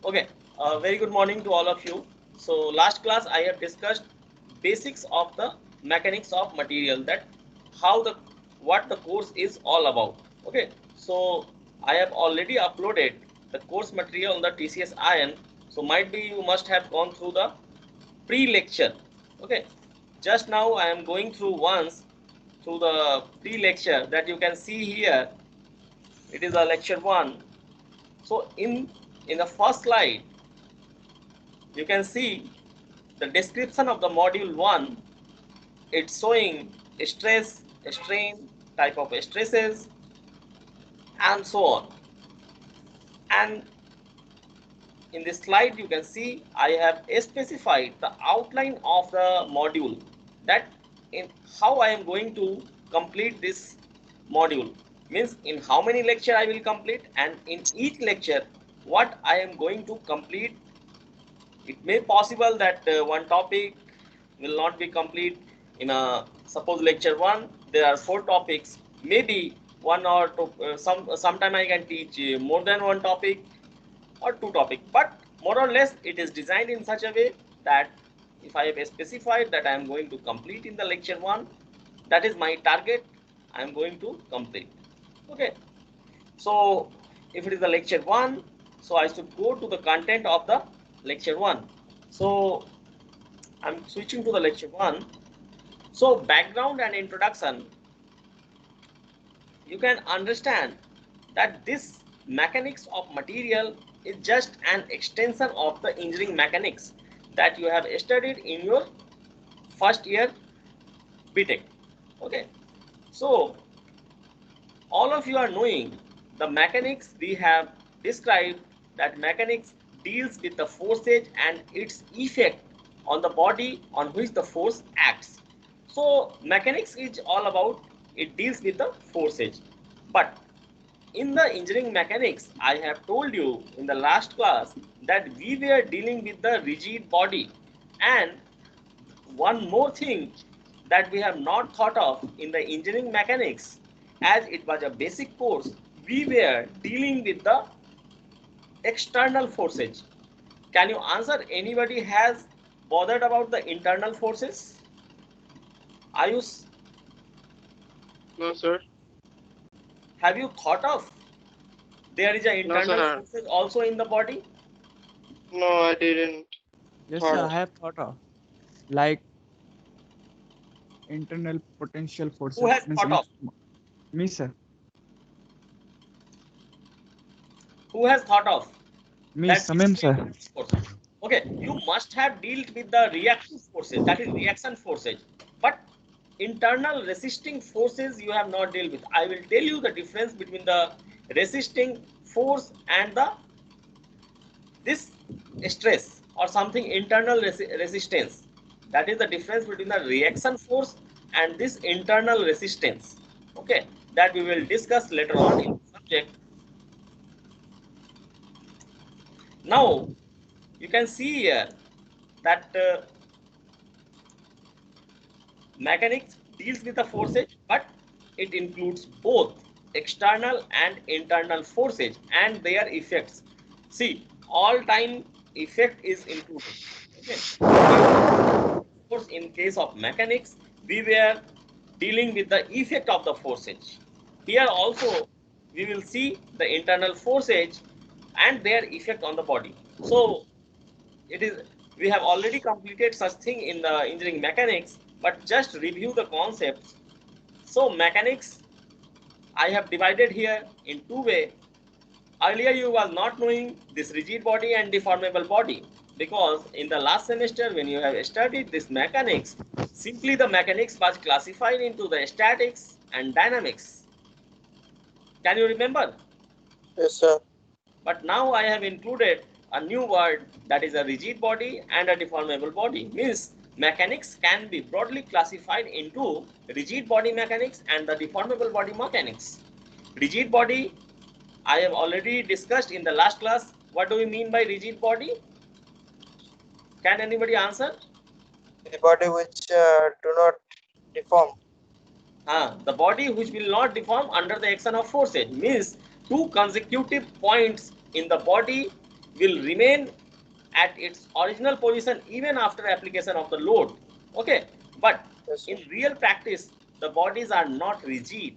Okay, very good morning to all of you. So last class I have discussed basics of the mechanics of material, that how the what the course is all about. Okay, so I have already uploaded the course material on the TCS Ion. So might be you must have gone through the pre-lecture. Okay, just now I am going through once through the pre-lecture that you can see here. It is a lecture 1. So in the first slide you can see the description of the module 1. It's showing stress, strain, type of stresses, and so on. And in this slide you can see I have specified the outline of the module, that in how I am going to complete this module, means in how many lecture I will complete, and in each lecture what I am going to complete. It may possible that one topic will not be complete in a suppose lecture 1 there are 4 topics, maybe one or two, sometime I can teach more than one topic or 2 topic, but more or less it is designed in such a way that if I have specified that I am going to complete in the lecture 1, that is my target, I am going to complete. Okay, so if it is the lecture 1, so I should go to the content of the lecture 1. So I'm switching to the lecture 1. So background and introduction, you can understand that this mechanics of material is just an extension of the engineering mechanics that you have studied in your first year BTech. Okay, so all of you are knowing the mechanics we have described, that mechanics deals with the forces and its effect on the body on which the force acts. So mechanics is all about, it deals with the forces. But in the engineering mechanics, I have told you in the last class that we were dealing with the rigid body, and one more thing that we have not thought of in the engineering mechanics, as it was a basic course, we were dealing with the external forces. Can you answer, anybody has bothered about the internal forces? Ayush, No, sir. have you thought of there is an No, internal sir. forces also in the body? No, I didn't Yes, sir, thought. I have thought of like internal potential Who forces has means thought of? me, sir. Who has thought of Me, that this Samim, is the sir. internal force? Okay, you must have dealt with the reactive forces, that is reaction forces, but internal resisting forces you have not dealt with. I will tell you the difference between the resisting force and the this stress or something internal resistance. That is the difference between the reaction force and this internal resistance. Okay, that we will discuss later on in the subject. Now you can see here that mechanics deals with the forces, but it includes both external and internal forces and their effects. See, all time effect is included. Okay, of course, in case of mechanics, we were dealing with the effect of the forces. Here also, we will see the internal forces and their effect on the body. So it is, we have already completed such thing in the engineering mechanics, but just review the concepts. So mechanics I have divided here in two way. Earlier you was not knowing this rigid body and deformable body, because in the last semester when you have studied this mechanics, simply the mechanics was classified into the statics and dynamics. Can you remember? Yes, sir. But now I have included a new word, that is a rigid body and a deformable body. Means mechanics can be broadly classified into rigid body mechanics and the deformable body mechanics. Rigid body, I have already discussed in the last class. What do we mean by rigid body? Can anybody answer? The body which do not deform. The body which will not deform under the action of forces, means two consecutive points in the body will remain at its original position even after application of the load. Okay, but Yes, sir. in real practice, the bodies are not rigid.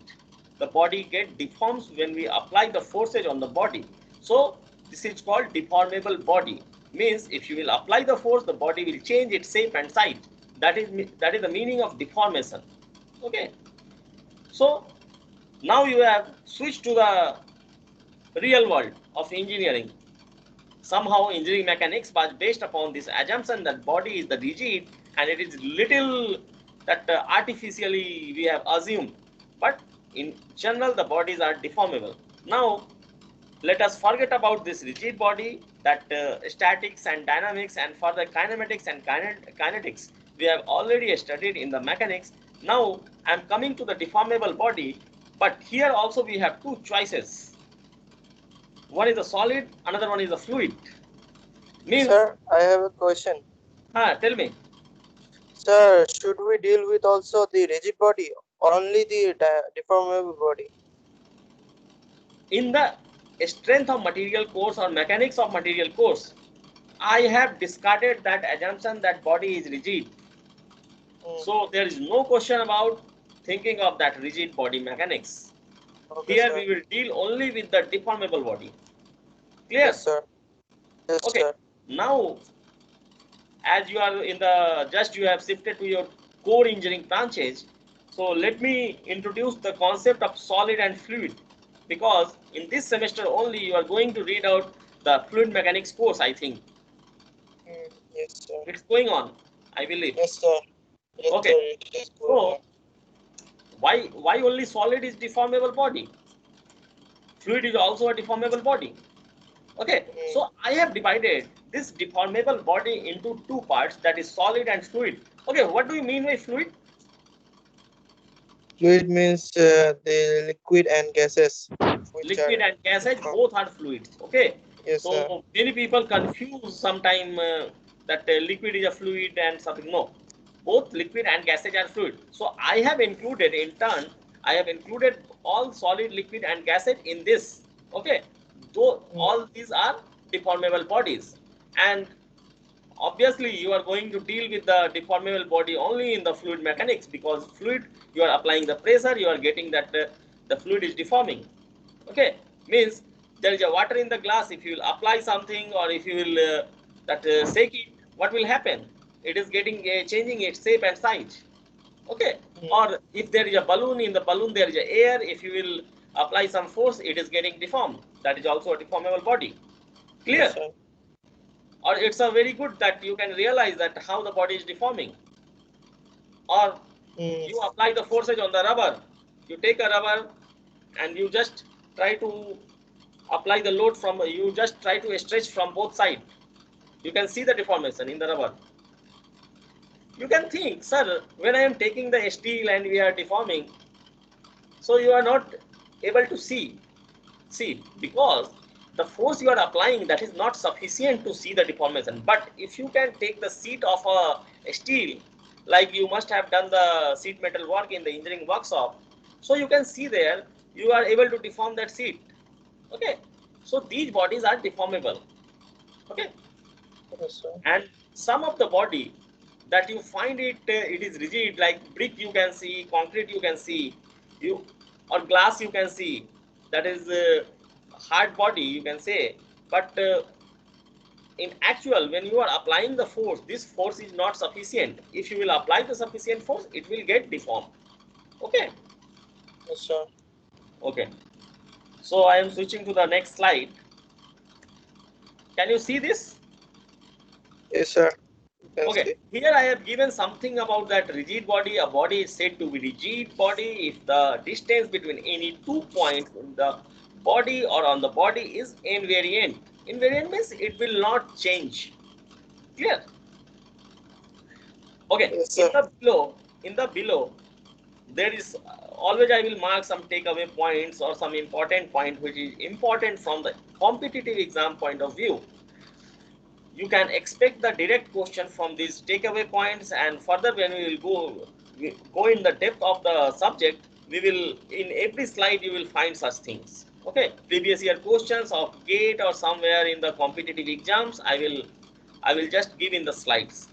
The body get deforms when we apply the forces on the body. So this is called deformable body. Means if you will apply the force, the body will change its shape and size. That is the meaning of deformation. Okay. So now you have switched to the real world of engineering. Somehow engineering mechanics was based upon this assumption that body is the rigid and it is little that artificially we have assumed, but in general the bodies are deformable. Now let us forget about this rigid body, that statics and dynamics and further kinematics and kinetics we have already studied in the mechanics. Now I am coming to the deformable body, but here also we have two choices. One is a solid, another one is a fluid. Means, Sir, I have a question. tell me, Sir, should we deal with also the rigid body or only the deformable body? in the strength of material course or mechanics of material course, I have discarded that assumption that body is rigid. Hmm. So there is no question about thinking of that rigid body mechanics. Okay, Here sir. we will deal only with the deformable body. Clear? Yes, sir. Yes, Okay. sir. Now, as you are in the just you have shifted to your core engineering branches, so let me introduce the concept of solid and fluid, because in this semester only you are going to read out the fluid mechanics course. I think Yes, sir. it's going on, I believe. Yes, sir. Yes, Okay, sir. It is going so on. why only solid is deformable body? Fluid is also a deformable body. Okay, Hmm. so I have divided this deformable body into two parts, that is solid and fluid. Okay, what do you mean by fluid? Fluid means the liquid and gases which are Liquid and gases deformed. both are fluids. Okay, Yes, sir. so many people confuse sometime that liquid is a fluid and something. No, both liquid and gases are fluid. So I have included in turn, I have included all solid, liquid and gases in this. Okay, though Hmm. all these are deformable bodies, and obviously you are going to deal with the deformable body only in the fluid mechanics, because fluid you are applying the pressure, you are getting that the fluid is deforming. Okay, means there is a water in the glass. If you will apply something or if you will shake it, what will happen? It is getting changing its shape and size. Okay, Hmm. or if there is a balloon, in the balloon there is a air, if you will apply some force, it is getting deformed. That is also a deformable body. Yes, Clear? sir. Or it's a very good that you can realize that how the body is deforming. Or Hmm. you apply the forces on the rubber, you take a rubber and you just try to apply the load from, you just try to stretch from both sides, you can see the deformation in the rubber. You can think, sir, when I am taking the steel and we are deforming, so you are not able to see because the force you are applying, that is not sufficient to see the deformation. But if you can take the sheet of a steel, like you must have done the sheet metal work in the engineering workshop, so you can see there, you are able to deform that sheet. Okay, so these bodies are deformable. Okay, Yes, sir. and some of the body that you find it it is rigid, like brick you can see, concrete you can see, you or glass you can see, that is hard body you can say. But in actual, when you are applying the force, this force is not sufficient. If you will apply the sufficient force, it will get deformed. Okay, Yes, sir. okay, so I am switching to the next slide. Can you see this? Yes, sir. You can Okay, see. here I have given something about that rigid body. A body is said to be rigid body if the distance between any 2 points in the body or on the body is invariant. Invariant means it will not change. Clear? Okay, Yes, sir. in the below, there is always I will mark some takeaway points or some important point which is important from the competitive exam point of view. You can expect the direct question from these takeaway points, and further when we go in the depth of the subject, we will in every slide you will find such things. Okay, previous year questions of GATE or somewhere in the competitive exams, I will just give in the slides.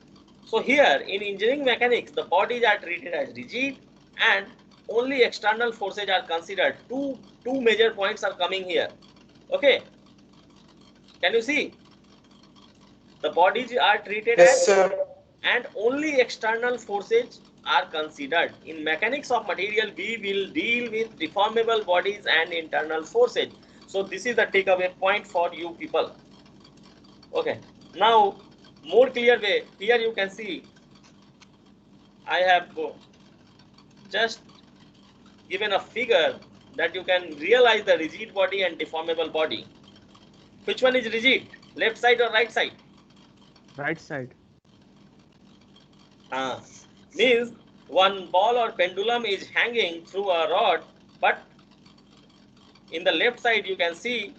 So here in engineering mechanics, the bodies are treated as rigid and only external forces are considered. Two major points are coming here. Okay, can you see? The bodies are treated Yes, as sir. and only external forces are considered. In mechanics of material, we will deal with deformable bodies and internal forces. So this is the takeaway point for you people. Okay, now more clear way, here you can see I have just given a figure that you can realize the rigid body and deformable body. Which one is rigid, left side or right side? Right side. Means one ball or pendulum is hanging through a rod, but in the left side you can see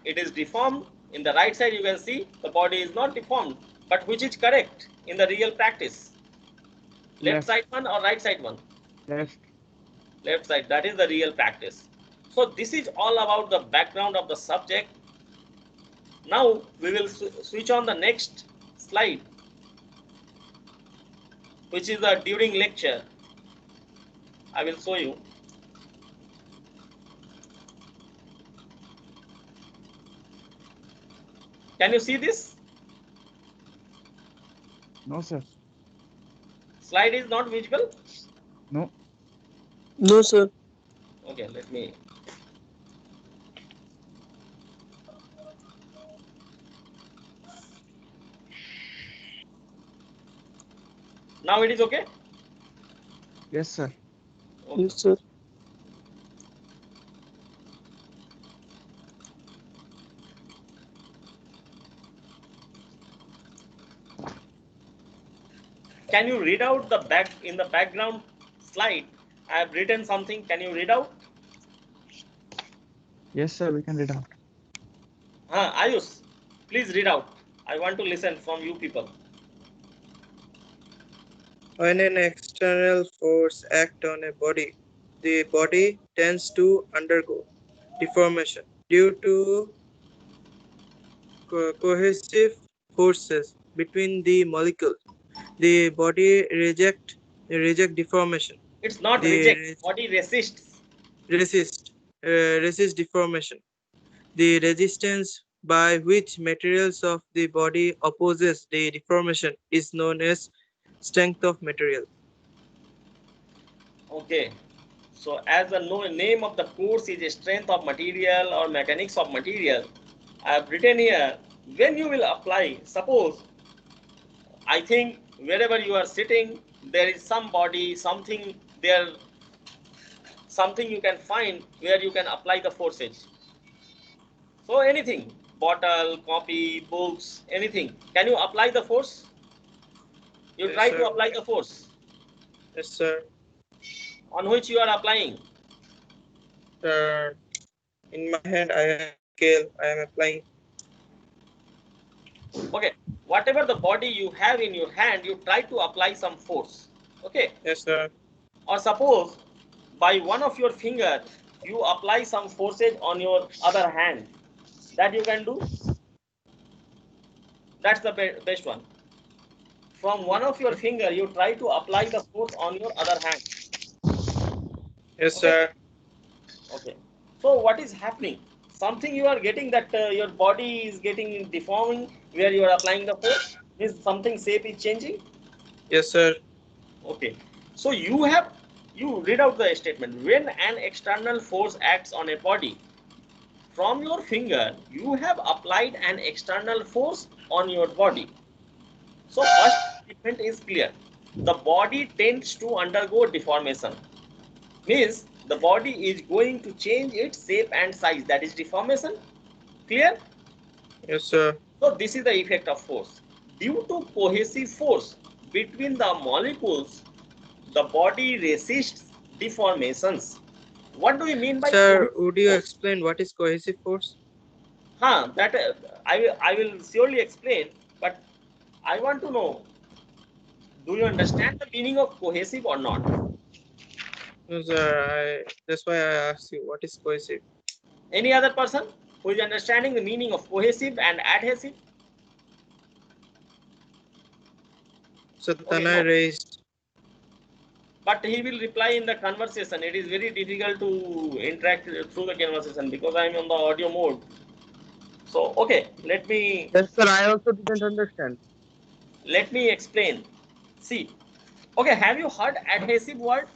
it is deformed, in the right side you can see the body is not deformed. But which is correct in the real practice, left Left. side one or right side one? Left. Left side, that is the real practice. So this is all about the background of the subject. Now we will switch on the next slide, which is the during lecture. I will show you. Can you see this? No, sir. Slide is not visible. No. No, sir. Okay, let me. Now it is okay. Yes, sir. Okay. Yes, sir. Can you read out the back in the background slide? I have written something. Can you read out? Yes, sir. We can read out. Ayush, please read out. I want to listen from you people. When an external force acts on a body, the body tends to undergo deformation due to cohesive forces between the molecules. The body reject deformation. It's not The reject. Body resists. resist resist deformation. The resistance by which materials of the body opposes the deformation is known as strength of material. Okay. So as the name of the course is strength of material or mechanics of material, I have written here when you will apply. Suppose I think wherever you are sitting, there is some body, something there, something you can find where you can apply the forces. So anything, bottle, copy, books, anything. Can you apply the force? You Yes, try to sir. apply the force Yes, sir. on which you are applying. In my hand, I have scale. I am applying. Okay, whatever the body you have in your hand, you try to apply some force. Okay, Yes, sir. or suppose by one of your finger you apply some forces on your other hand. That you can do. That's the best one. From one of your finger, you try to apply the force on your other hand. Yes, Okay. sir. Okay. So what is happening? Something you are getting that your body is getting deforming where you are applying the force. Is something shape is changing? Yes, sir. Okay. So you read out the statement. When an external force acts on a body, from your finger, you have applied an external force on your body. So first statement is clear. The body tends to undergo deformation. Means the body is going to change its shape and size. That is deformation. Clear? Yes, sir. So this is the effect of force. Due to cohesive force between the molecules, the body resists deformations. What do we mean by Sir, cohesive would you force? explain what is cohesive force? That I will surely explain, but I want to know, do you understand the meaning of cohesive or not? No, sir. That's why I asked you what is cohesive. Any other person who is understanding the meaning of cohesive and adhesive? So Okay, Tanay no. raised. But he will reply in the conversation. It is very difficult to interact through the conversation because I am on the audio mode. So, okay, Yes, sir. I also didn't understand. let me explain. See, okay, have you heard adhesive word?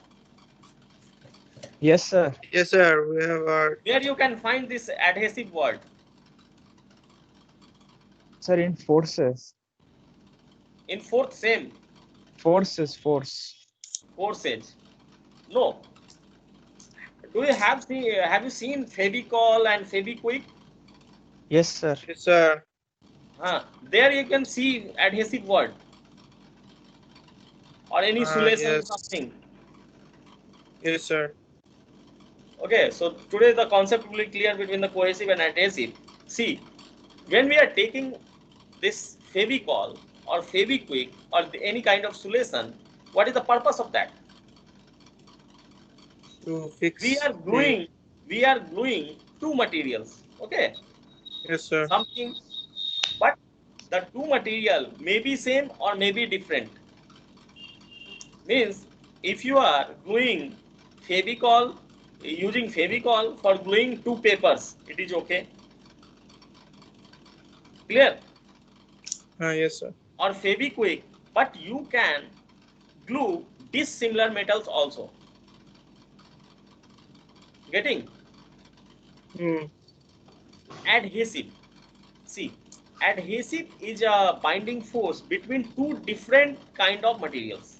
Yes, sir. Yes, sir. We have our. Where you can find this adhesive word? Sir, in forces. In fourth same, Forces, force. forces. No. Do you have you seen Fevicol and Feviquick? Yes, sir. Yes, sir. There you can see adhesive word or any solution Yes. something. Yes, sir. Okay, so today the concept will be clear between the cohesive and adhesive. See, when we are taking this Fevicol or Feviquick or any kind of solution, what is the purpose of that? To We fix are the. gluing, we are gluing two materials. Okay, Yes, sir. something, but the two material may be same or may be different. Means if you are gluing Fevicol, using Fevicol for gluing two papers, it is okay. Clear? Yes, sir. Or Feviquick, but you can glue dissimilar metals also. Getting? Hmm. Adhesive. See, adhesive is a binding force between two different kind of materials.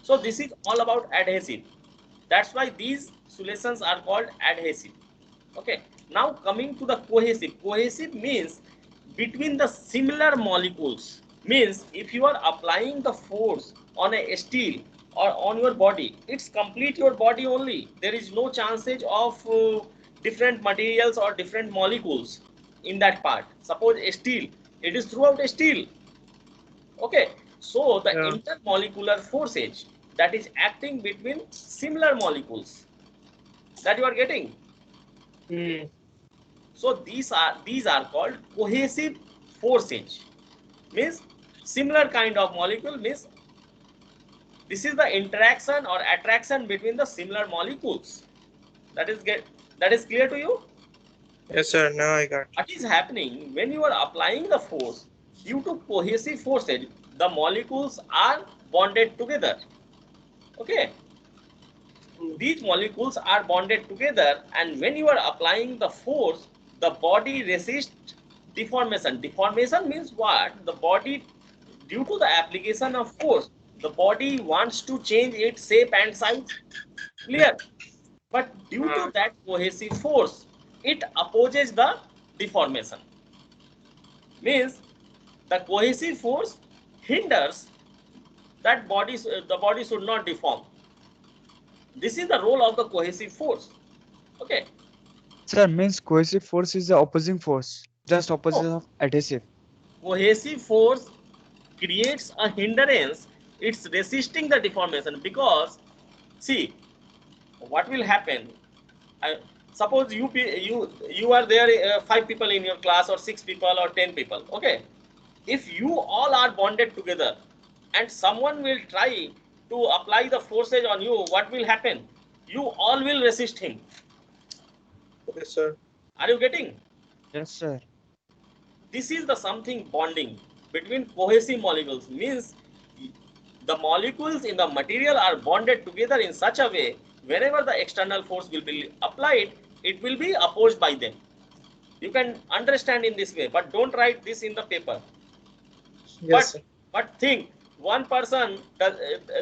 So this is all about adhesive. That's why these solutions are called adhesive. Okay. Now coming to the cohesive. Cohesive means between the similar molecules. Means if you are applying the force on a steel or on your body, it's complete your body only. There is no chances of different materials or different molecules in that part. Suppose steel, it is throughout steel. Okay, so the Yeah. intermolecular forces that is acting between similar molecules that you are getting. Hmm. So these are called cohesive forces. Means similar kind of molecule, means this is the interaction or attraction between the similar molecules. That is clear to you. Yes, sir. Now I got. What is happening when you are applying the force due to cohesive forces? The molecules are bonded together. Okay, these molecules are bonded together, and when you are applying the force, the body resists deformation. Deformation means what? The body, due to the application of force, the body wants to change its shape and size. Clear? But due to that cohesive force, it opposes the deformation. Means the cohesive force hinders that the body should not deform. This is the role of the cohesive force. Okay. Sir, means cohesive force is the opposing force. Just opposite No, of adhesive. cohesive force creates a hindrance. It's resisting the deformation because, see, what will happen? I, suppose you are there, 5 people in your class, or 6 people, or 10 people. Okay, if you all are bonded together, and someone will try to apply the forces on you, what will happen? You all will resist him. Yes, sir. Are you getting? Yes, sir. This is the something bonding between cohesive molecules. Means the molecules in the material are bonded together in such a way, whenever the external force will be applied, it will be opposed by them. You can understand in this way, but don't write this in the paper. Yes, but sir. but think, one person does,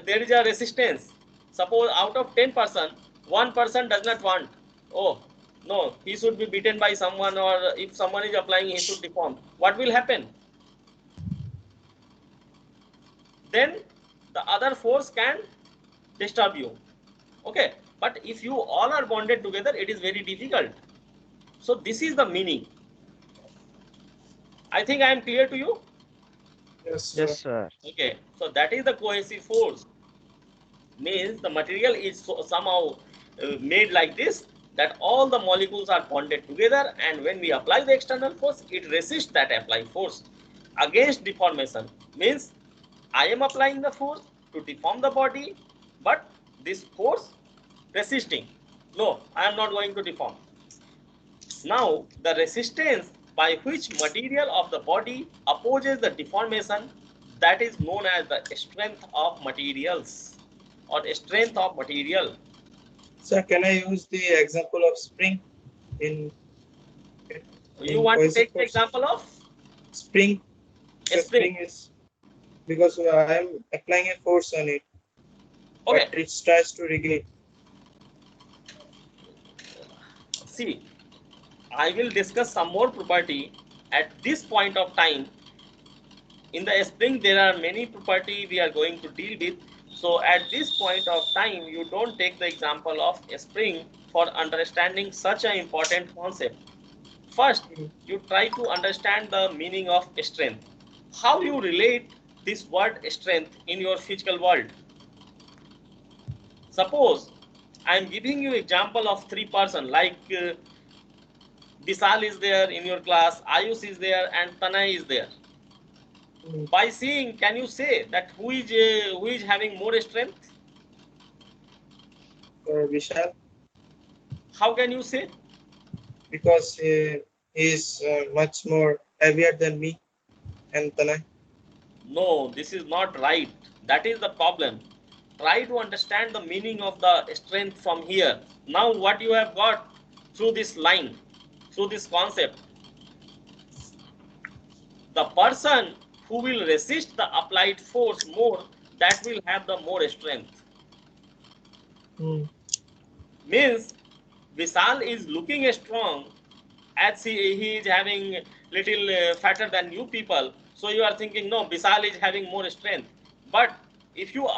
there is a resistance. Suppose out of 10 person, one person does not want, oh no, he should be beaten by someone, or if someone is applying, he should deform. What will happen? Then the other force can disturb you. Okay, but if you all are bonded together, it is very difficult. So this is the meaning. I think I am clear to you. Yes, Yes, sir. sir. Okay, so that is the cohesive force. Means the material is somehow made like this. that all the molecules are bonded together, and when we apply the external force, it resists that applied force against deformation. Means I am applying the force to deform the body, but this force resisting. No, I am not going to deform. Now, the resistance by which material of the body opposes the deformation, that is known as the strength of materials or strength of material. Sir, can I use the example of spring in You want to cohesive take the force? example of Spring. a The spring. spring is because I am applying a force on it, Okay, but it tries to regulate. see, I will discuss some more property at this point of time. In the spring, there are many property we are going to deal with. So at this point of time, you don't take the example of a spring for understanding such an important concept. First, you try to understand the meaning of strength. How you relate this word strength in your physical world. Suppose I am giving you example of three person like Vishal is there in your class, Ayush is there, and Tanay is there. By seeing, can you say that who is having more strength? Vishal, How can you say? because he is much more heavier than me and Tanay. No, this is not right. That is the problem. Try to understand the meaning of the strength from here. Now, what you have got through this line, through this concept, the person who will resist the applied force more, that will have the more strength. Means Vishal is looking strong as he is having little fatter than you people. So you are thinking, no, Vishal is having more strength. But if you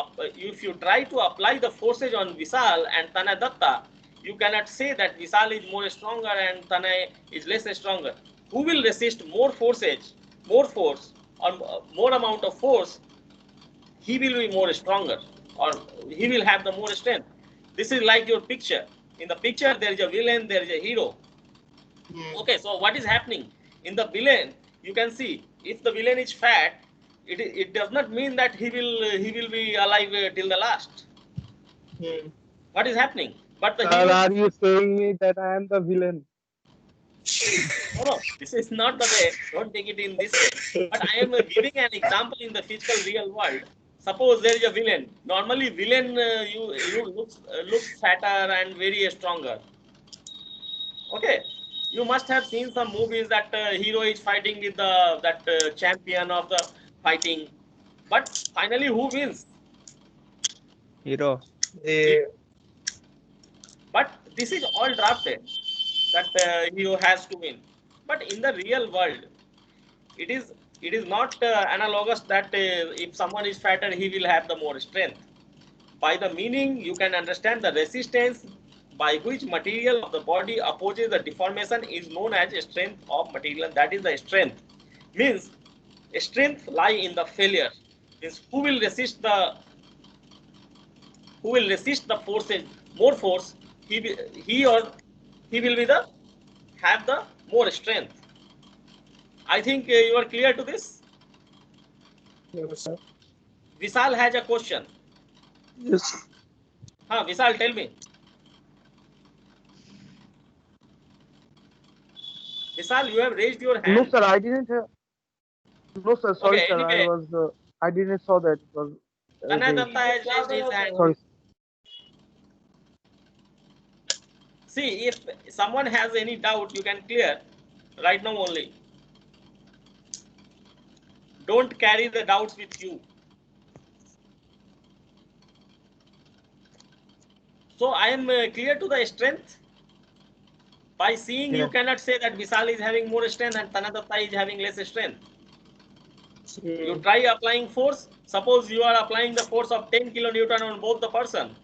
try to apply the forces on Vishal and Tanay Datta, you cannot say that Vishal is more stronger and Tanay is less stronger. Who will resist more forces, more force, or more amount of force? He will be more stronger, or he will have the more strength. This is like your picture. In the picture, there is a villain, there is a hero. Okay, so what is happening in the villain? You can see if the villain is fat, it does not mean that he will be alive till the last. What is happening? But the Sir, hero, are you saying me that I am the villain? no, this is not the way. Don't take it in this way. But I am giving an example in the physical real world. Suppose there is a villain. Normally, villain you looks fatter and very stronger. Okay, you must have seen some movies that hero is fighting with the that champion of the fighting, but finally who wins? Hero. He- The But this is all drafted that hero has to win. But in the real world, it is it is not analogous that if someone is fatter, he will have the more strength. By the meaning, you can understand the resistance by which material of the body opposes the deformation is known as strength of material. That is the strength. Means strength lie in the failure. Means who will resist the forces more force. He or he will be the have the more strength. I think you are clear to this. Vishal has a question. Yes. Vishal, tell me. Vishal, you have raised your No, hand. sir, I didn't have. No, sir, sorry, Okay. sir. Anyway, I didn't saw that it was Tanay raised. Datta has raised his hand. Sorry. See, if someone has any doubt, you can clear right now only. Don't carry the doubts with you. So I am clear to the strength. By seeing, you Yes. cannot say that Vishal is having more strength and Tanay Datta is having less strength. You try applying force. Suppose you are applying the force of 10 kilonewton on both the person,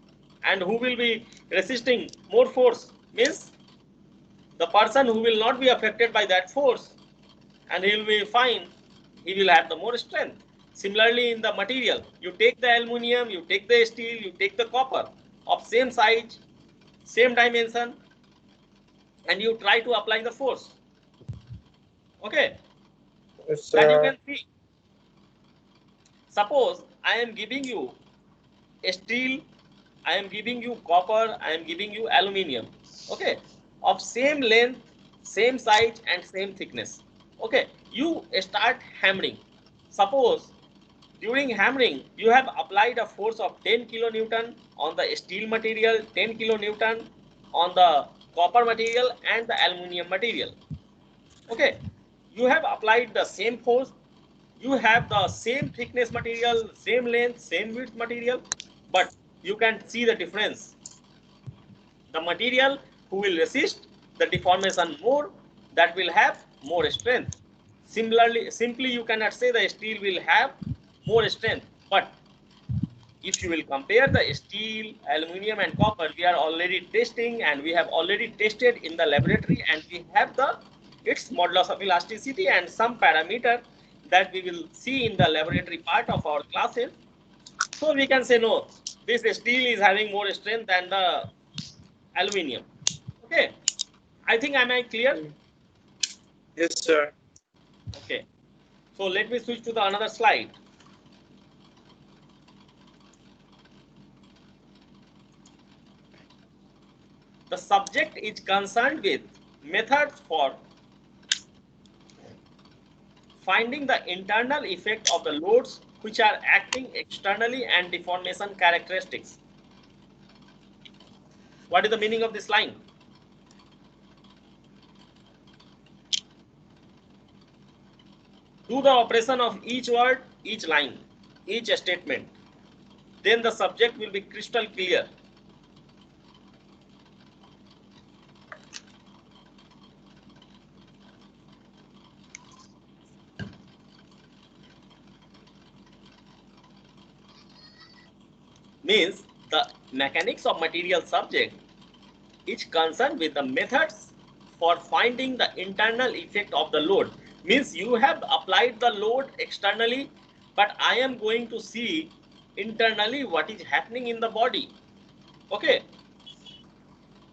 and who will be resisting more force? Means the person who will not be affected by that force, and he will be fine. He will have the more strength. Similarly, in the material, you take the aluminum, you take the steel, you take the copper of same size, same dimension. and you try to apply the force. Okay, Yes, that you sir. can see. Suppose I am giving you a steel, I am giving you copper, I am giving you aluminium, okay, of same length, same size and same thickness. Okay, you start hammering. Suppose during hammering you have applied a force of 10 kilonewton on the steel material, 10 kilonewton on the copper material and the aluminium material. Okay, you have applied the same force, you have the same thickness material, same length, same width material, but you can see the difference. The material who will resist the deformation more, that will have more strength. Similarly, simply you cannot say the steel will have more strength, but if you will compare the steel, aluminum and copper, we are already testing and we have already tested in the laboratory, and we have the its modulus of elasticity and some parameter that we will see in the laboratory part of our classes. So we can say no, this steel is having more strength than the aluminum. Okay, I think am I clear? Yes, sir. Okay, so let me switch to the another slide. The subject is concerned with methods for finding the internal effect of the loads which are acting externally and deformation characteristics. What is the meaning of this line? Do the operation of each word, each line, each statement. Then the subject will be crystal clear. Means the mechanics of material subject is concerned with the methods for finding the internal effect of the load. Means you have applied the load externally, but I am going to see internally what is happening in the body. Okay,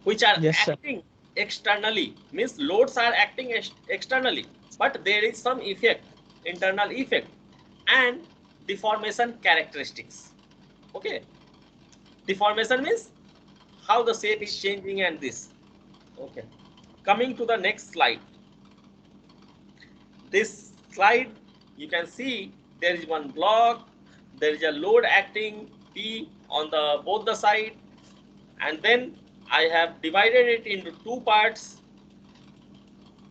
which are Yes, sir. acting externally, means loads are acting externally, but there is some effect, internal effect and deformation characteristics. Okay, deformation means how the shape is changing and this. Okay, coming to the next slide. This slide you can see there is one block, there is a load acting P on the both the side, and then I have divided it into two parts.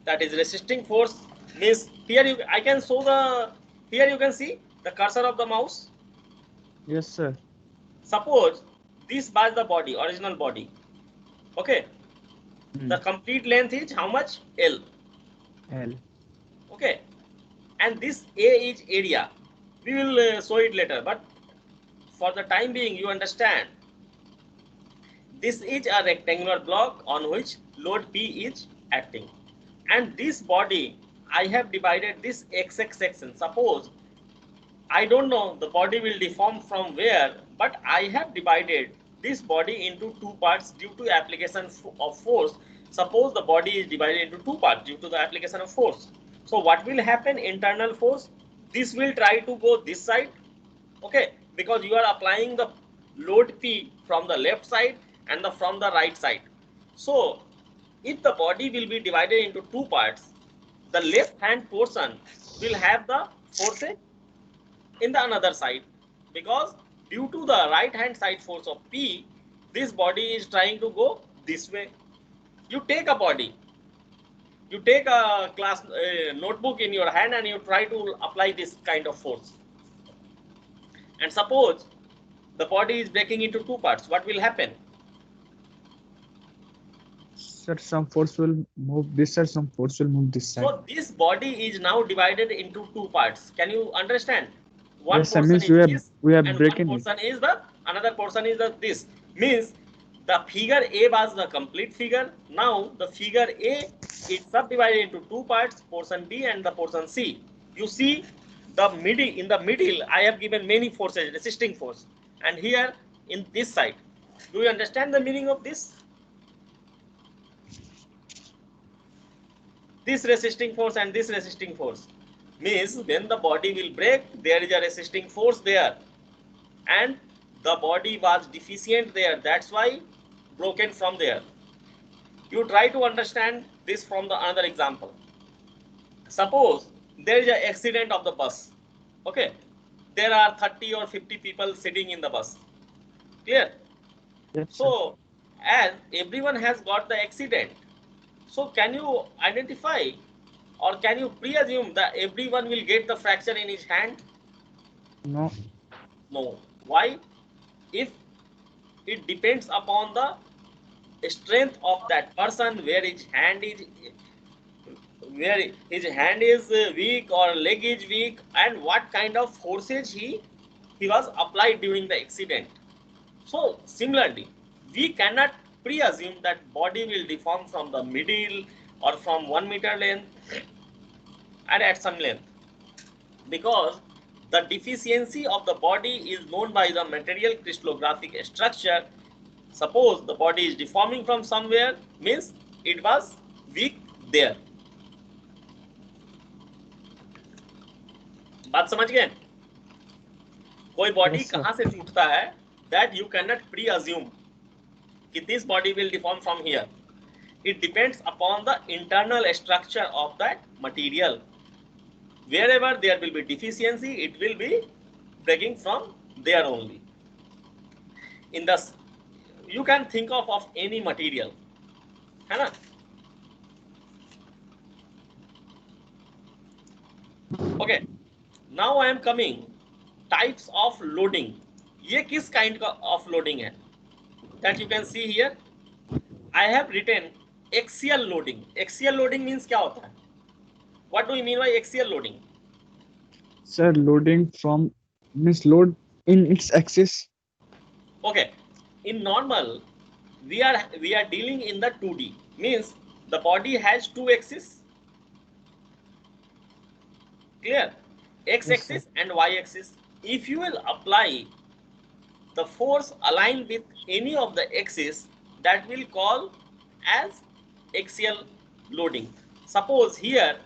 That is resisting force, means here I can show the, here you can see the cursor of the mouse. Yes, sir. Suppose this was the body, original body. Okay, Hmm. the complete length is how much? L. L. Okay, and this A is area. We will show it later, but for the time being you understand, this is a rectangular block on which load P is acting, and this body I have divided this XX section. Suppose I don't know the body will deform from where, but I have divided this body into two parts due to application of force. Suppose the body is divided into two parts due to the application of force. So what will happen? Internal force, this will try to go this side. Okay, because you are applying the load P from the left side and from the right side. So if the body will be divided into two parts, the left hand portion will have the forces in the another side, because due to the right hand side force of P, this body is trying to go this way. You take a body, you take a class notebook in your hand and you try to apply this kind of force, and suppose the body is breaking into two parts, what will happen? Sir, some force will move this side, some force will move this side. So this body is now divided into two parts. Can you understand? One Yes, sir. portion Means is this we are and one breaking it. portion is the, another portion is the this. Means the figure A was the complete figure. Now the figure A is subdivided into two parts, portion B and the portion C. You see the middle, in the middle I have given many forces, resisting force, and here in this side. Do you understand the meaning of this? this resisting force and this resisting force. Means when the body will break, there is a resisting force there, and the body was deficient there. That's why broken from there. You try to understand this from the another example. Suppose there is an accident of the bus. Okay, there are 30 or 50 people sitting in the bus. Clear? Yes, sir. So as everyone has got the accident, so can you identify or can you pre-assume that everyone will get the fracture in his hand? No. No. Why? If it depends upon the strength of that person, where his hand is weak or leg is weak, and what kind of forces he was applied during the accident. So similarly, we cannot pre-assume that body will deform from the middle or from 1 meter length and at some length, because the deficiency of the body is known by the material crystallographic structure. Suppose the body is deforming from somewhere, means it was weak there. बात समझ गए? कोई body Yes, sir. कहां से टूटता है, that you cannot pre-assume कि this body will deform from here. It depends upon the internal structure of that material. Wherever there will be deficiency, it will be breaking from there only. In the, you can think of any material, है ना? Okay, now I am coming types of loading. ये किस kind of loading है? That you can see here. I have written axial loading. Axial loading means क्या होता है? What do you mean by axial loading? Sir, loading from means load in its axis. Okay, in normal we are dealing in the 2D, means the body has two axes. Clear? X Yes, axis and Y axis. If you will apply the force aligned with any of the axes, that will call as axial loading. Suppose here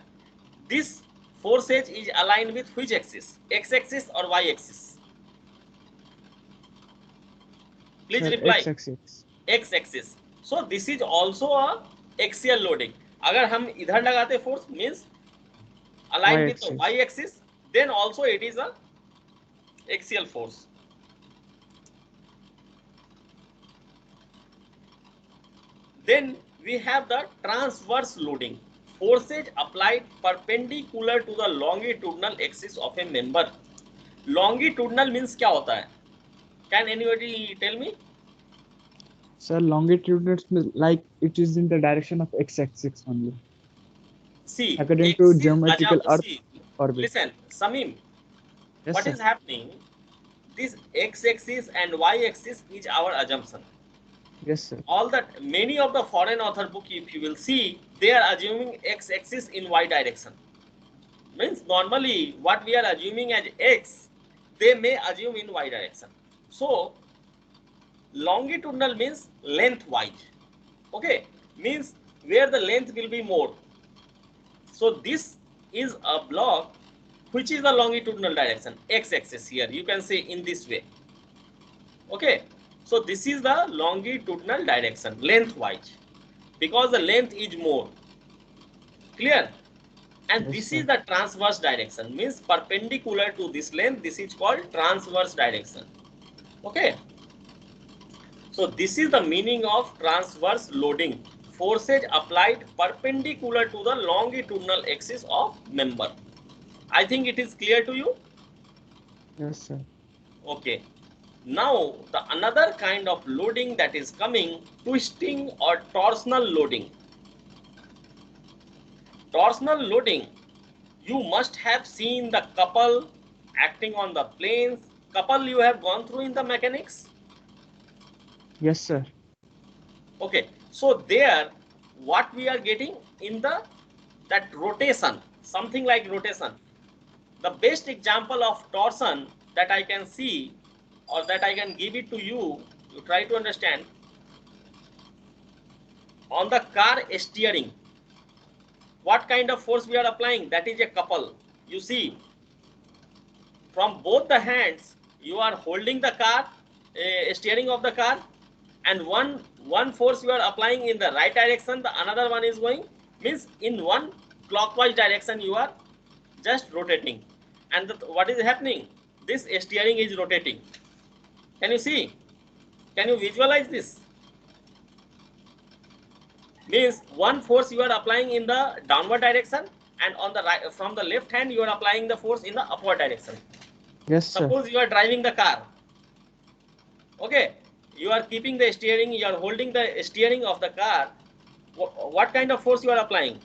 this forces is aligned with which axis? X axis or Y axis? Please Sir, reply. X axis. X axis. So this is also a axial loading. अगर हम इधर लगाते force, means aligned with the Y-axis. Y axis, then also it is a axial force. Then we have the transverse loading. Forces applied perpendicular to the longitudinal axis of a member. Longitudinal means क्या होता है? Can anybody tell me? Sir, longitudinal means like it is in the direction of X axis only. See, According X to is geometrical Earth see, orbit. listen, Samim, Yes, what sir. is happening? This x-axis and y-axis is our assumption. Yes, sir. All that many of the foreign author book, if you will see, they are assuming x-axis in y direction. Means normally what we are assuming as x, they may assume in y direction. So longitudinal means lengthwise. Okay, means where the length will be more. So this is a block which is the longitudinal direction, x-axis here. You can say in this way. Okay, so this is the longitudinal direction, lengthwise, because the length is more. Clear? And Yes, this sir. is the transverse direction, means perpendicular to this length. This is called transverse direction. Okay. So this is the meaning of transverse loading. Forces applied perpendicular to the longitudinal axis of member. I think it is clear to you. Yes, sir. Okay. Now the another kind of loading that is coming, twisting or torsional loading. Torsional loading, you must have seen the couple acting on the planes. Couple you have gone through in the mechanics. Yes, sir. Okay, so there what we are getting in the that rotation, something like rotation. The best example of torsion that I can see or that I can give it to you, you try to understand. On the car steering, what kind of force we are applying? That is a couple. You see, from both the hands, you are holding the car, steering of the car, and one force you are applying in the right direction, the another one is going, means in one clockwise direction you are just rotating, and what is happening? This steering is rotating. Can you see? Can you visualize this? Means one force you are applying in the downward direction, and on the right, from the left hand you are applying the force in the upward direction. Yes, sir. Suppose you are driving the car. Okay, you are keeping the steering, you are holding the steering of the car. What kind of force you are applying?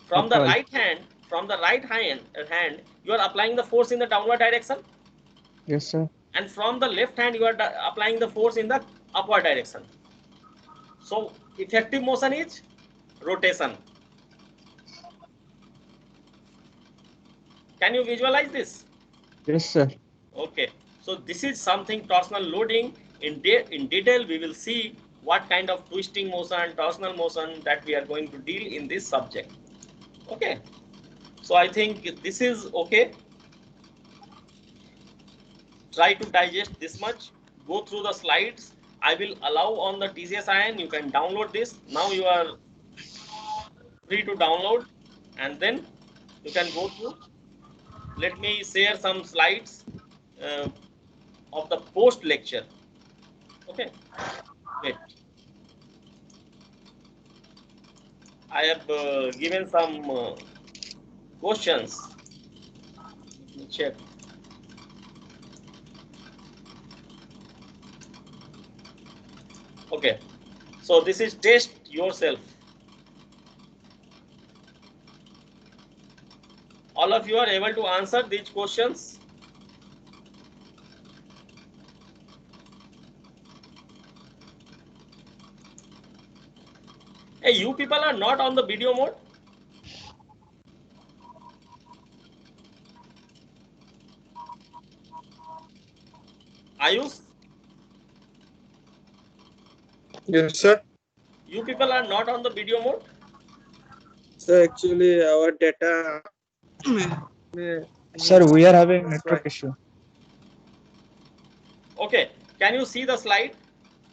From the Upward. right hand, you are applying the force in the downward direction, Yes, sir. and from the left hand you are applying the force in the upward direction. So effective motion is rotation. Can you visualize this? Yes, sir. Okay, so this is something torsional loading. In detail we will see what kind of twisting motion, torsional motion that we are going to deal in this subject. Okay, so I think this is okay. Try to digest this much, go through the slides. I will allow on the TCS Ion, you can download this. Now you are free to download, and then you can go through. Let me share some slides of the post lecture. Okay, wait. I have given some questions. Let me check. Okay, so this is test yourself. All of you are able to answer these questions. Hey, you people are not on the video mode. Ayush, Yes, sir. you people are not on the video mode. So actually, our data. Sir, we are having That's network why. issue. Okay, can you see the slide?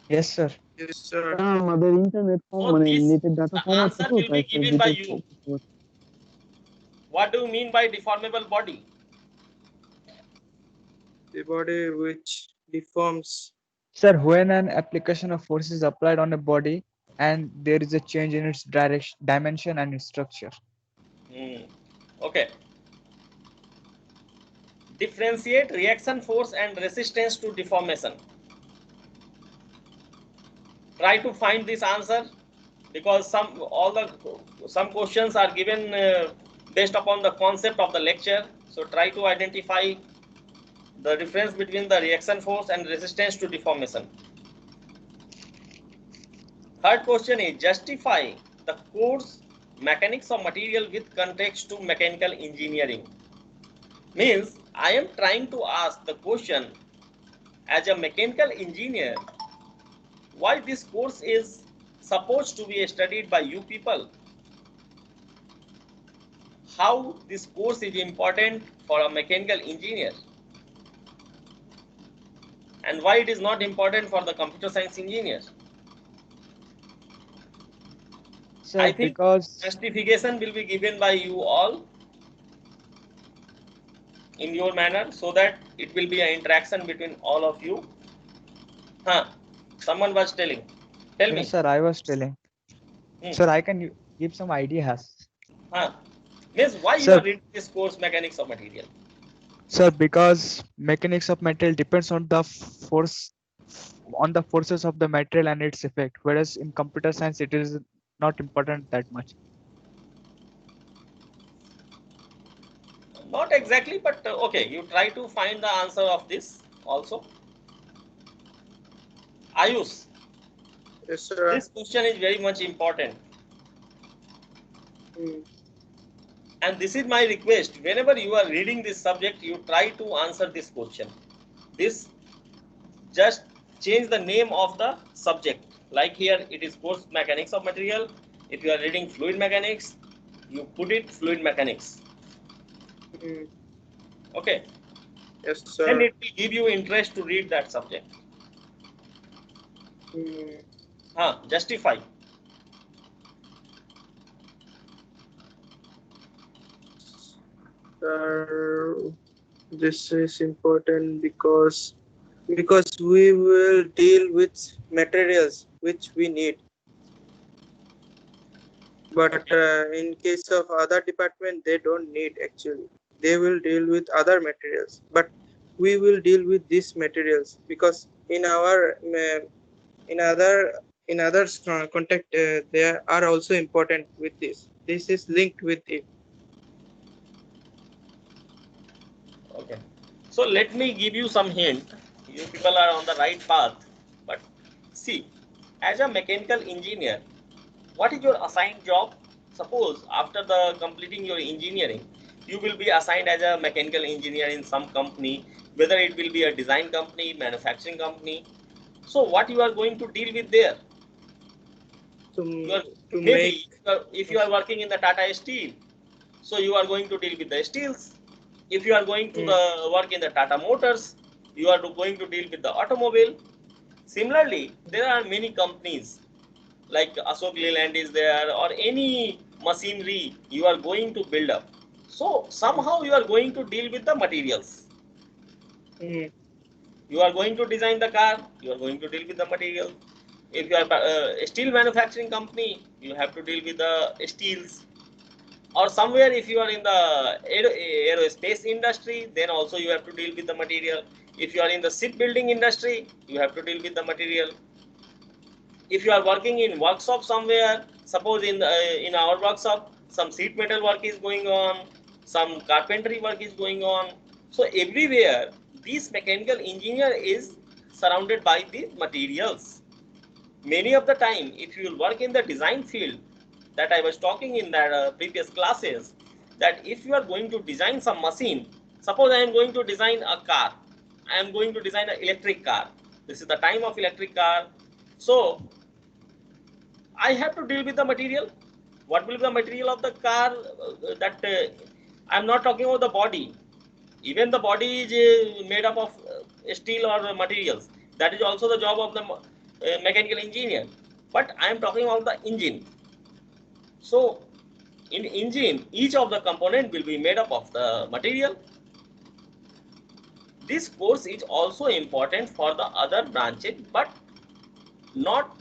Yes, sir. Yes, sir. আমাদের internet So মানে this, নেটের data the কম আছে answer তো will তাই be given by you. যেটা What do you mean by deformable body? The body which deforms. Sir, when an application of force is applied on a body and there is a change in its direction, dimension and its structure. Okay. Differentiate reaction force and resistance to deformation. Try to find this answer, because some questions are given based upon the concept of the lecture. So try to identify the difference between the reaction force and resistance to deformation. Third question is justify the course mechanics of material with context to mechanical engineering. Means I am trying to ask the question, as a mechanical engineer, why this course is supposed to be studied by you people, how this course is important for a mechanical engineer, and why it is not important for the computer science engineer. Sir, I think because justification will be given by you all in your manner, so that it will be an interaction between all of you. Someone was telling. Tell me. yes, sir, I was telling. Sir, I can give some ideas. Means why you Sir, are reading this course, mechanics of material? Sir, because mechanics of material depends on the forces of the material and its effect, whereas in computer science it is not important that much. Not exactly, but okay, you try to find the answer of this also. Ayush, Yes, sir. this question is very much important. And this is my request. Whenever you are reading this subject, you try to answer this question. This, just change the name of the subject. Like here, it is course mechanics of material. If you are reading fluid mechanics, you put it fluid mechanics. Mm, Okay, yes, then sir. it will give you interest to read that subject. Mm, Justify. sir, this is important because we will deal with materials which we need. But Okay. in case of other department, they don't need actually. They will deal with other materials, but we will deal with these materials because in our in other in others contact they are also important with this. This is linked with it. Okay. So let me give you some hint. You people are on the right path. But see, as a mechanical engineer, what is your assigned job? Suppose after the completing your engineering, you will be assigned as a mechanical engineer in some company, whether it will be a design company, manufacturing company. So what you are going to deal with there? You are To maybe make if you are working in the Tata Steel, so you are going to deal with the steels. If you are going to mm, the work in the Tata Motors, you are going to deal with the automobile. Similarly, there are many companies like Ashok Leyland is there, or any machinery you are going to build up. So mm, somehow you are going to deal with the materials. mm, You are going to design the car, you are going to deal with the material. If you are a steel manufacturing company, you have to deal with the steels. Or somewhere if you are in the aerospace industry, then also you have to deal with the material. If you are in the shipbuilding industry, you have to deal with the material. If you are working in workshop somewhere, suppose in our workshop some sheet metal work is going on, some carpentry work is going on. So everywhere this mechanical engineer is surrounded by the materials. Many of the time if you will work in the design field, that I was talking in that previous classes, that if you are going to design some machine, suppose I am going to design a car, I am going to design an electric car, this is the time of electric car. So I have to deal with the material. What will be the material of the car? That I'm not talking about the body. Even the body is made up of steel or materials. That is also the job of the mechanical engineer. But I am talking about the engine. So in engine, each of the component will be made up of the material. This course is also important for the other branches, but not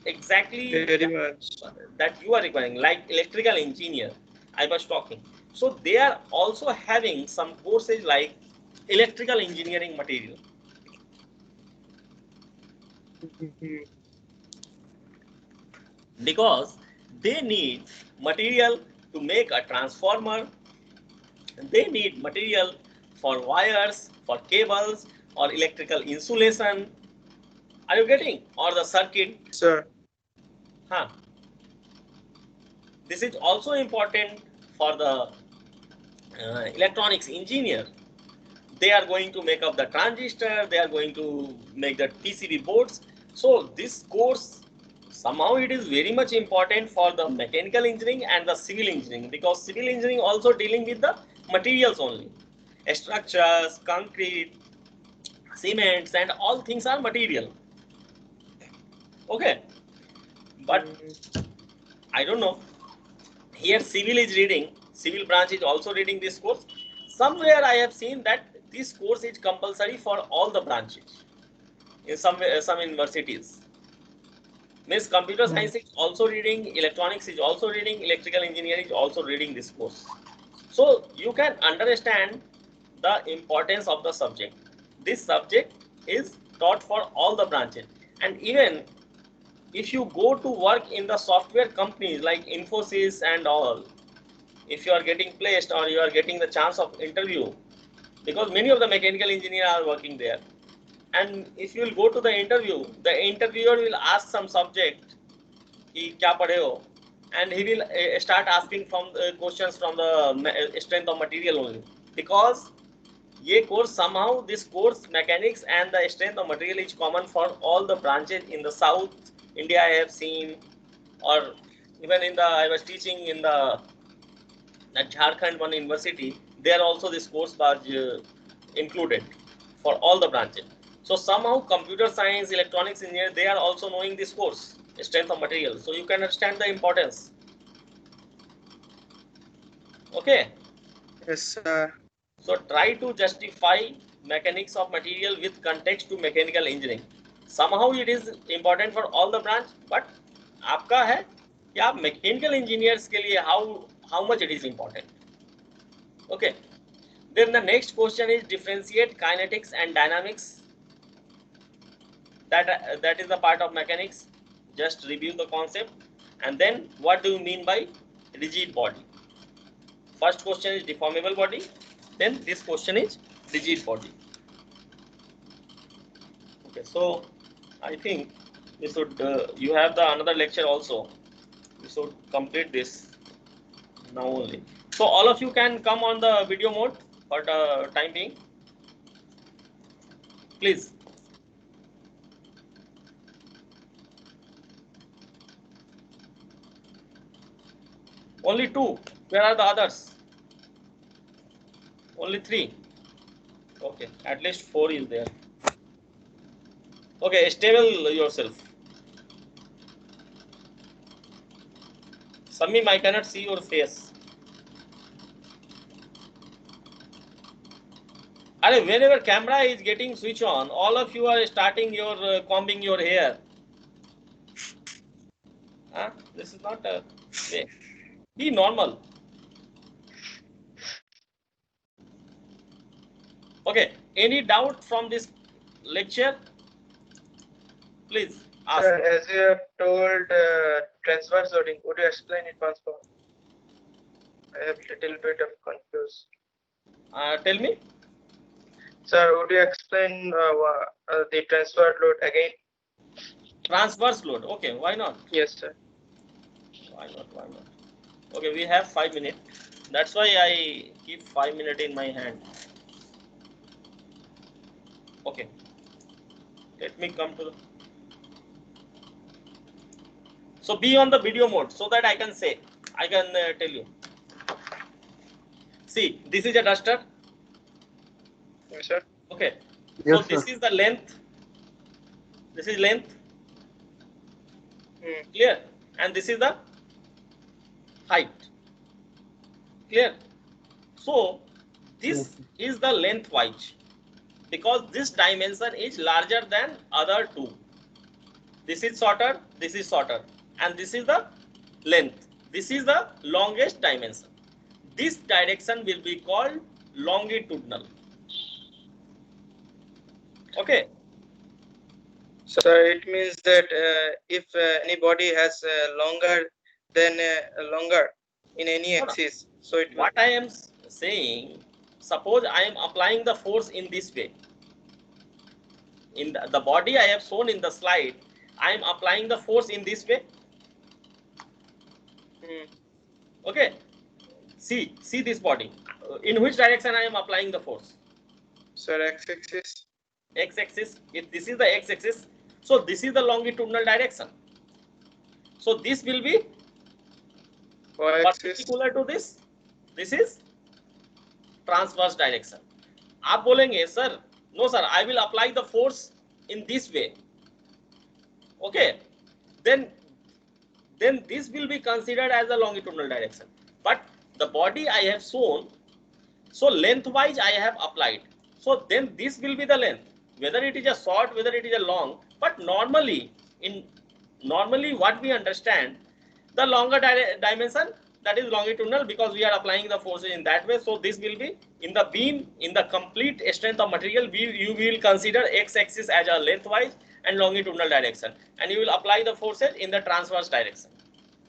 exactly very much. that you are requiring, like electrical engineer I was talking. So they are also having some courses like electrical engineering material, Mhm. because they need material to make a transformer, they need material for wires, for cables, or electrical insulation. Are you getting? Or the circuit? Yes, sir. Huh. This is also important for the electronics engineer. They are going to make up the transistor, they are going to make the PCB boards. So this course, somehow it is very much important for the mechanical engineering and the civil engineering, because civil engineering also dealing with the materials only. Structures, concrete, cements, and all things are material. Okay, but Mm, I don't know. Here civil is reading, civil branch is also reading this course. Somewhere I have seen that this course is compulsory for all the branches in some universities. Means computer Hmm. science is also reading, electronics is also reading, electrical engineering is also reading this course. So you can understand the importance of the subject. This subject is taught for all the branches. And even if you go to work in the software companies like Infosys and all, if you are getting placed or you are getting the chance of interview, because many of the mechanical engineers are working there, and if you will go to the interview, the interviewer will ask some subject कि क्या पढ़े हो, and he will start asking from questions from the strength of material only, because ये course somehow this course mechanics and the strength of material is common for all the branches in the South India I have seen, or even in the I was teaching in the at Jharkhand one university, there also this course was included for all the branches. So somehow computer science, electronics engineer, they are also knowing this course, strength of material. So you can understand the importance. Okay. Yes. So try to justify mechanics of material with context to mechanical engineering. Somehow it is important for all the branch, but आपका है कि आप mechanical engineers के लिए how much it is important. Okay. Then the next question is differentiate kinetics and dynamics. That is the part of mechanics. Just review the concept, and then what do you mean by rigid body? First question is deformable body, then this question is rigid body. Okay, so I think we should you have the another lecture also. We should complete this now only. So all of you can come on the video mode for the time being, please. Only two. Where are the others? Only three. Okay, at least four is there. Okay, stable yourself. Samim, I cannot see your face. And whenever camera is getting switch on, all of you are starting your combing your hair. Huh? This is not a way. Be normal. Okay, any doubt from this lecture? Please ask. Sir, as you have told transverse loading, would you explain it once more? I have little bit of confused. Tell me. Sir, would you explain the transverse load again? Transverse load. Okay, why not? Yes, sir. Why not? Why not? Okay, we have 5 minutes. That's why I keep 5 minutes in my hand. Okay. Let me come to the. So be on the video mode so that I can tell you. See, this is a duster. Yes, sir. Okay. Yes, So this sir. is the length. This is length. Hmm. Clear? And this is the height. Clear? So this is the lengthwise, because this dimension is larger than other two. This is shorter, and this is the length. This is the longest dimension. This direction will be called longitudinal. Okay. So it means that if any body has longer in any No, no. axis, so it What I am saying, suppose I am applying the force in this way. In the body I have shown in the slide, I am applying the force in this way. Okay. See this body. In which direction I am applying the force? Sir, x-axis. X-axis. If this is the x-axis, so this is the longitudinal direction. So this will be Y-axis. perpendicular to this. This is transverse direction. आप बोलेंगे sir, no sir, I will apply the force in this way. Okay, then this will be considered as a longitudinal direction. But the body I have shown, so lengthwise I have applied. So then this will be the length, whether it is a short, whether it is a long. But normally what we understand, the longer dimension, that is longitudinal, because we are applying the forces in that way. So this will be in the beam, in the complete strength of material, you will consider x-axis as a lengthwise and longitudinal direction, and you will apply the forces in the transverse direction.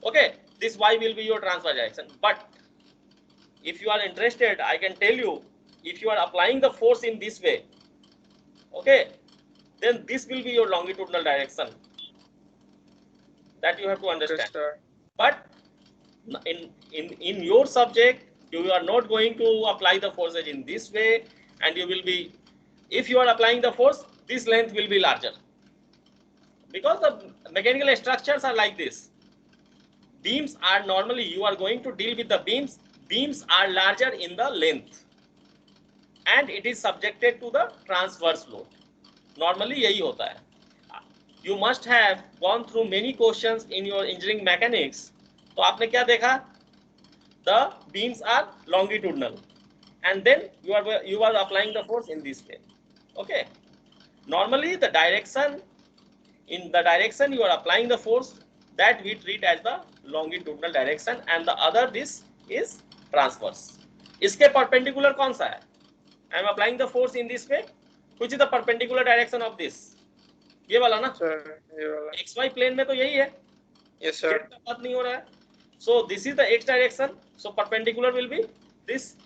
Okay, this y will be your transverse direction. But if you are interested, I can tell you, if you are applying the force in this way, okay, then this will be your longitudinal direction. That you have to understand. Yes, sir. But in your subject, you are not going to apply the forces in this way, and you will be, if you are applying the force, this length will be larger, because the mechanical structures are like this. Beams are normally, you are going to deal with the beams. beams are larger in the length and it is subjected to the transverse load. Normally यही होता है. You must have gone through many questions in your engineering mechanics. तो आपने क्या देखा? The beams are longitudinal, and then you are applying the force in this way. Okay. Normally the direction, in the direction you are applying the force, that we treat as the longitudinal direction, and the other this is transverse. इसके perpendicular कौन सा है? I am applying the force in this way. Which is the perpendicular direction of this? ये वाला ना? Sir, ये वाला. XY plane में तो यही है. Yes, sir. Z का बात नहीं हो रहा है. So this is the x direction. So perpendicular will be this.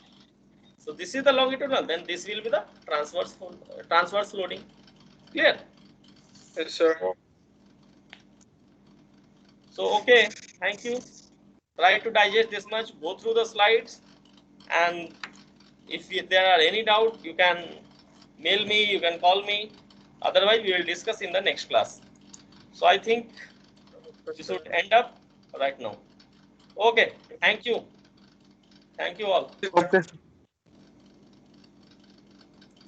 So this is the longitudinal. Then this will be the transverse loading. Clear? Yes, sir. So okay. Thank you. Try to digest this much. Go through the slides, and if there are any doubt, you can mail me. You can call me. Otherwise, we will discuss in the next class. So I think we should end up right now. Okay. Thank you. Thank you all. Okay.